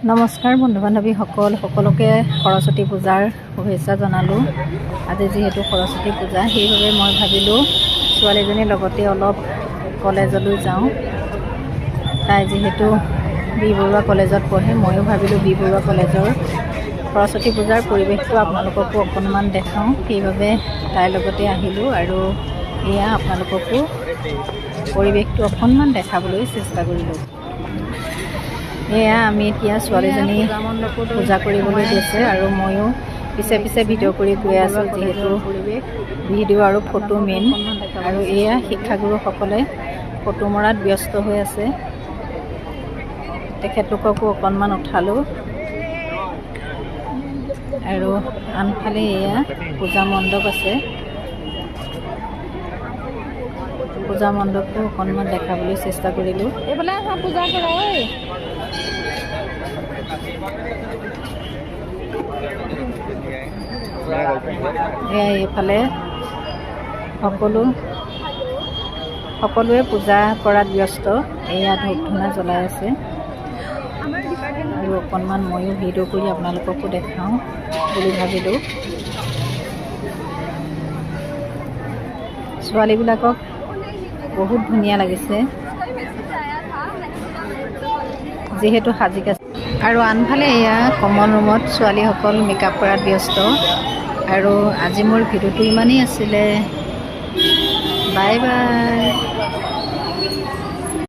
নমস্কাৰ বন্ধু বান্ধৱীসকল, সকলোকে সৰস্বতী পূজাৰ শুভেচ্ছা জনালোঁ। আজি যিহেতু সৰস্বতী পূজা, সেইবাবে মই ভাবিলোঁ ছোৱালীজনীৰ লগতে অলপ কলেজলৈ যাওঁ। তাই যিহেতু বি বৰুৱা কলেজত পঢ়ে, ময়ো ভাবিলোঁ বি বৰুৱা কলেজৰ সৰস্বতী পূজাৰ পৰিৱেশটো আপোনালোককো অকণমান দেখাওঁ। সেইবাবে তাইৰ লগতে আহিলোঁ আৰু এয়া আপোনালোককো পৰিৱেশটো অকণমান দেখাবলৈ চেষ্টা কৰিলোঁ। এয়া আমি এতিয়া ছোৱালীজনী পূজা কৰিবলৈ গৈছে আৰু ময়ো পিছে পিছে ভিডিঅ' কৰি গৈ আছোঁ, যিহেতু ভিডিঅ' আৰু ফটো মেইন। আৰু এয়া শিক্ষাগুৰুসকলে ফটো মৰাত ব্যস্ত হৈ আছে, তেখেতলোককো অকণমান উঠালোঁ। আৰু আনফালে এয়া পূজা মণ্ডপ আছে, পূজা মণ্ডপটো অকণমান দেখাবলৈ চেষ্টা কৰিলোঁ। এইফালে পূজা কৰা এইফালে সকলোৱে পূজা কৰাত ব্যস্ত। এয়া ধূপ ধূনা জ্বলাই আছে আৰু অকণমান ময়ো ভিডিঅ' কৰি আপোনালোককো দেখাওঁ বুলি ভাবিলোঁ। ছোৱালীবিলাকক বহুত ধুনীয়া লাগিছে, যিহেতু সাজিক আছে। আৰু আনফালে এয়া কমন ৰুমত ছোৱালীসকল মেকআপ কৰাত ব্যস্ত। আৰু আজি মোৰ ভিডিঅ'টো ইমানেই আছিলে। Bye bye.